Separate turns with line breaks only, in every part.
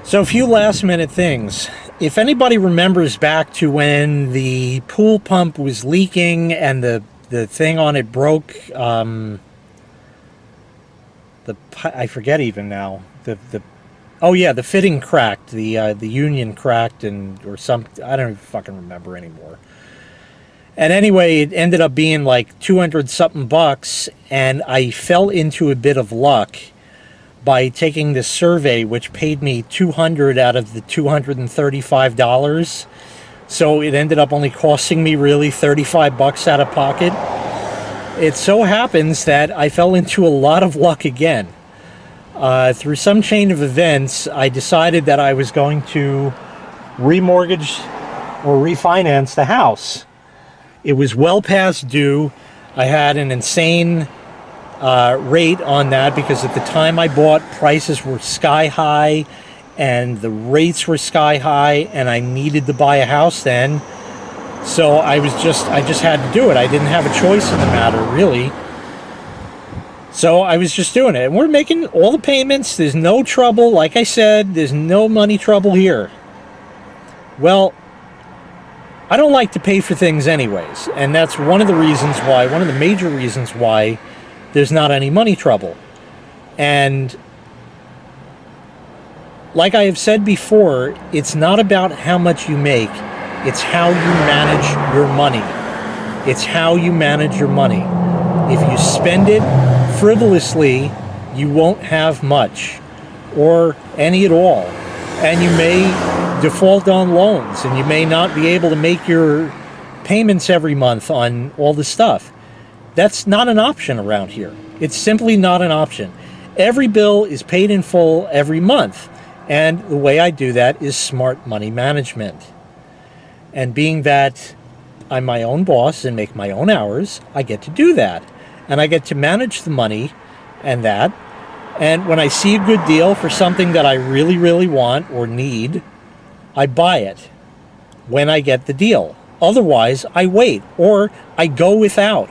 So a few last minute things. If anybody remembers back to when the pool pump was leaking and the thing on it broke, I forget even now. Oh yeah, the fitting cracked, the union cracked, or some, I don't even fucking remember anymore. And anyway, it ended up being like 200 something bucks, and I fell into a bit of luck by taking this survey, which paid me $200 out of the $235. So it ended up only costing me really 35 bucks out of pocket. It so happens that I fell into a lot of luck again. Through some chain of events, I decided that I was going to remortgage or refinance the house. It was well past due. I had an insane rate on that because at the time I bought, prices were sky high and the rates were sky high, and I needed to buy a house then. So I just had to do it. I didn't have a choice in the matter, really. So I was just doing it. And we're making all the payments. There's no trouble. Like I said, there's no money trouble here. Well, I don't like to pay for things anyways. And that's one of the major reasons why there's not any money trouble. And like I have said before, it's not about how much you make. It's how you manage your money. It's how you manage your money. If you spend it frivolously, you won't have much or any at all. And you may default on loans, and you may not be able to make your payments every month on all the stuff. That's not an option around here. It's simply not an option. Every bill is paid in full every month. And the way I do that is smart money management. And being that I'm my own boss and make my own hours, I get to do that. And I get to manage the money and that. And when I see a good deal for something that I really, really want or need, I buy it when I get the deal. Otherwise, I wait or I go without.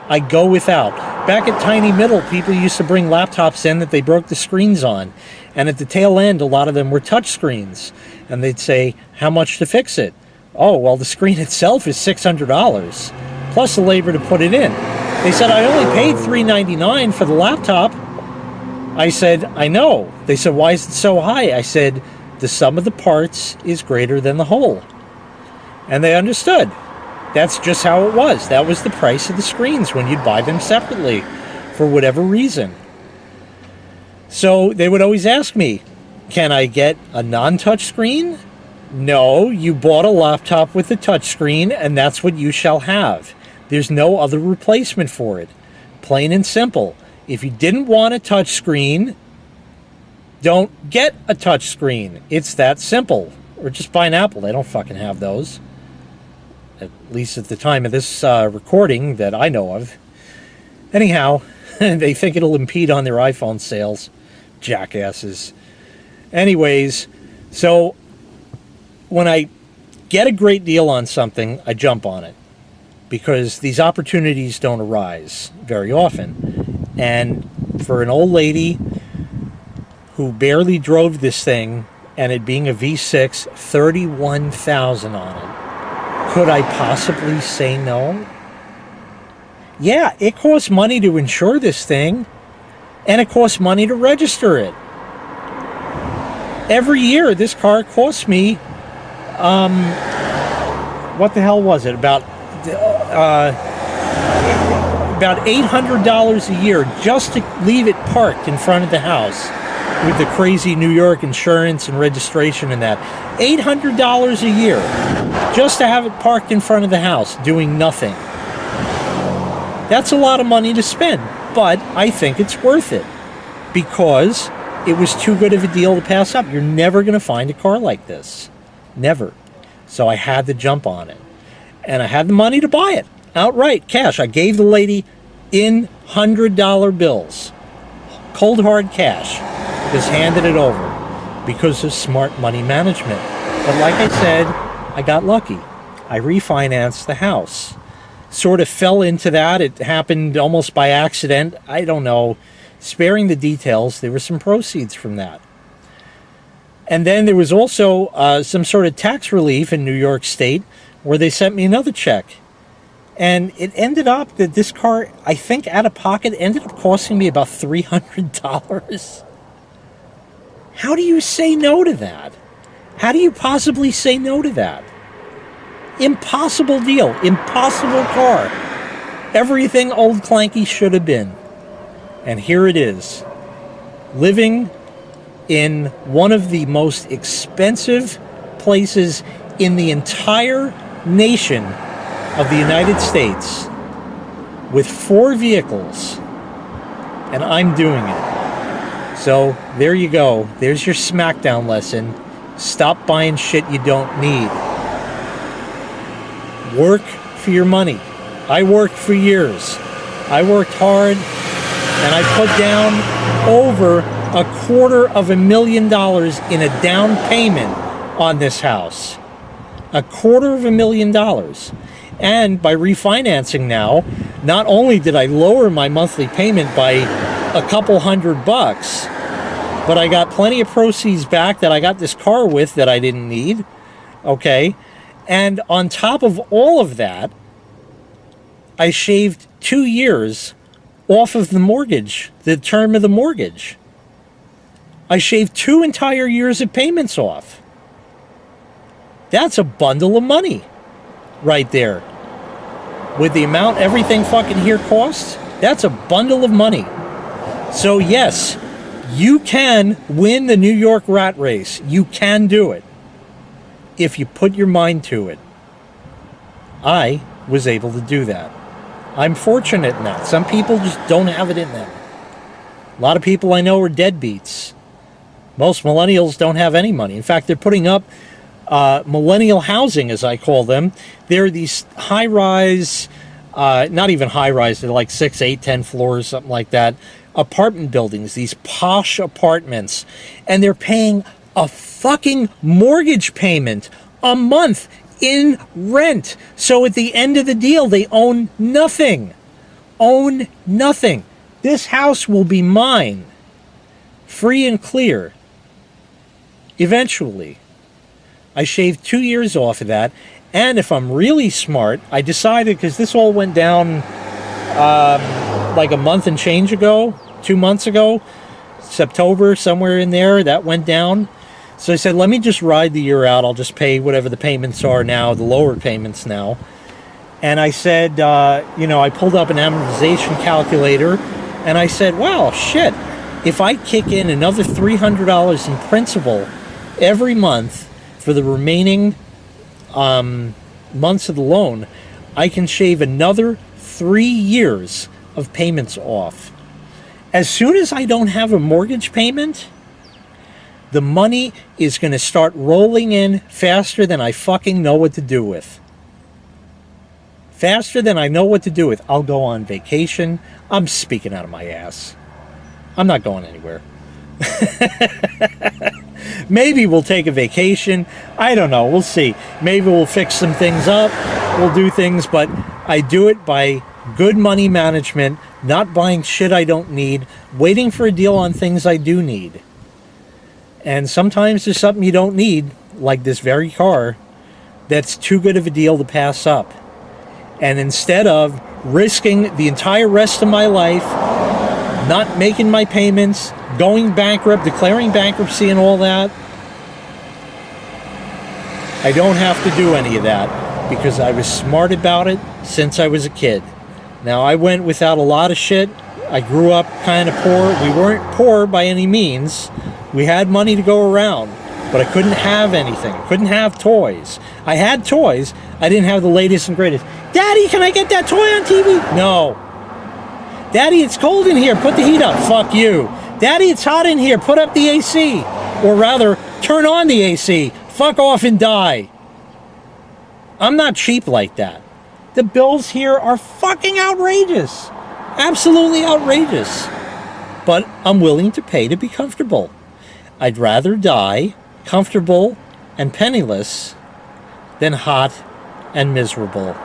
Back at Tiny Middle, people used to bring laptops in that they broke the screens on. And at the tail end, a lot of them were touch screens. And they'd say, how much to fix it? Oh, well, the screen itself is $600, plus the labor to put it in. They said, I only paid $399 for the laptop. I said, I know. They said, why is it so high? I said, the sum of the parts is greater than the whole. And they understood. That's just how it was. That was the price of the screens when you'd buy them separately for whatever reason. So they would always ask me, can I get a non-touch screen? No, you bought a laptop with a touch screen, and that's what you shall have. There's no other replacement for it. Plain and simple. If you didn't want a touch screen, don't get a touch screen. It's that simple. Or just buy an Apple. They don't fucking have those. At least at the time of this recording that I know of. Anyhow, they think it'll impede on their iPhone sales. Jackasses. Anyways, so when I get a great deal on something, I jump on it. Because these opportunities don't arise very often. And for an old lady who barely drove this thing, and it being a V6, $31,000 on it, could I possibly say no? Yeah, it costs money to insure this thing, and it costs money to register it. Every year, this car costs me, what the hell was it? About $800 a year just to leave it parked in front of the house with the crazy New York insurance and registration and that. $800 a year just to have it parked in front of the house doing nothing. That's a lot of money to spend, but I think it's worth it because it was too good of a deal to pass up. You're never going to find a car like this. Never. So I had to jump on it. And I had the money to buy it outright, cash. I gave the lady in $100 bills, cold hard cash, just handed it over because of smart money management. But like I said, I got lucky. I refinanced the house. Sort of fell into that. It happened almost by accident. I don't know. Sparing the details, there were some proceeds from that. And then there was also some sort of tax relief in New York State where they sent me another check. And it ended up that this car, I think out of pocket, ended up costing me about $300. How do you say no to that? How do you possibly say no to that? Impossible deal. Impossible car. Everything old Clanky should have been. And here it is. Living in one of the most expensive places in the entire nation of the United States with 4 vehicles, and I'm doing it. So there you go. There's your SmackDown lesson. Stop buying shit you don't need. Work for your money. I worked for years. I worked hard, and I put down over $250,000 in a down payment on this house. $250,000. And by refinancing now, not only did I lower my monthly payment by a couple $100, but I got plenty of proceeds back that I got this car with that I didn't need. Okay? And on top of all of that, I shaved 2 years off of the mortgage, the term of the mortgage. I shaved 2 entire years of payments off. That's a bundle of money right there. With the amount everything fucking here costs, that's a bundle of money. So yes, you can win the New York rat race. You can do it if you put your mind to it. I was able to do that. I'm fortunate in that. Some people just don't have it in them. A lot of people I know are deadbeats. Most millennials don't have any money. In fact, they're putting up millennial housing, as I call them. They're these high-rise, not even high-rise, they're like 6, 8, 10 floors, something like that, apartment buildings, these posh apartments, and they're paying a fucking mortgage payment a month in rent. So at the end of the deal, they own nothing. Own nothing. This house will be mine, free and clear, eventually. I shaved 2 years off of that, and if I'm really smart, I decided, because this all went down like a month and change ago, 2 months ago, September, somewhere in there, that went down. So I said, let me just ride the year out. I'll just pay whatever the payments are now, the lower payments now. And I said, I pulled up an amortization calculator, and I said, wow, shit, if I kick in another $300 in principal every month for the remaining months of the loan, I can shave another 3 years of payments off. As soon as I don't have a mortgage payment, the money is going to start rolling in faster than I fucking know what to do with. Faster than I know what to do with. I'll go on vacation. I'm speaking out of my ass. I'm not going anywhere. Maybe we'll take a vacation. I don't know. We'll see. Maybe we'll fix some things up. We'll do things, but I do it by good money management, not buying shit I don't need, waiting for a deal on things I do need. And sometimes there's something you don't need, like this very car, that's too good of a deal to pass up. And instead of risking the entire rest of my life, not making my payments, going bankrupt, declaring bankruptcy and all that, I don't have to do any of that because I was smart about it since I was a kid. Now, I went without a lot of shit. I grew up kind of poor. We weren't poor by any means. We had money to go around, but I couldn't have anything. I couldn't have toys. I had toys. I didn't have the latest and greatest. Daddy, can I get that toy on TV? No. Daddy, it's cold in here. Put the heat up. Fuck you. Daddy, it's hot in here. Put up the AC. Or rather, turn on the AC. Fuck off and die. I'm not cheap like that. The bills here are fucking outrageous. Absolutely outrageous. But I'm willing to pay to be comfortable. I'd rather die comfortable and penniless than hot and miserable.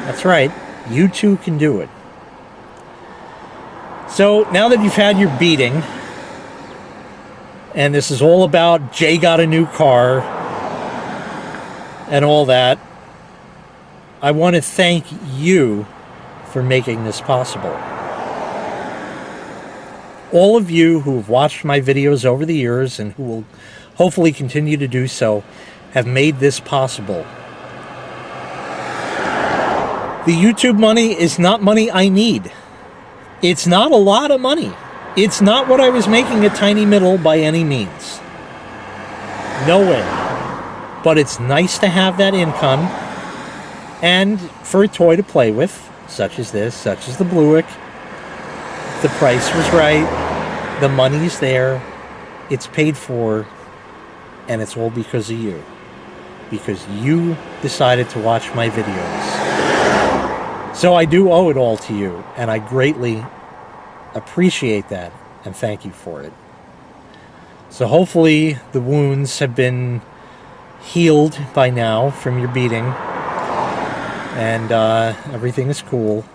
That's right. You too can do it. So now that you've had your beating, and this is all about Jay got a new car and all that, I want to thank you for making this possible. All of you who have watched my videos over the years and who will hopefully continue to do so have made this possible. The YouTube money is not money I need. It's not a lot of money. It's not what I was making at Tiny Middle by any means. No way. But it's nice to have that income and for a toy to play with, such as this, such as the Buick. The price was right. The money's there. It's paid for. And it's all because of you. Because you decided to watch my videos. So I do owe it all to you, and I greatly appreciate that, and thank you for it. So hopefully the wounds have been healed by now from your beating, and everything is cool.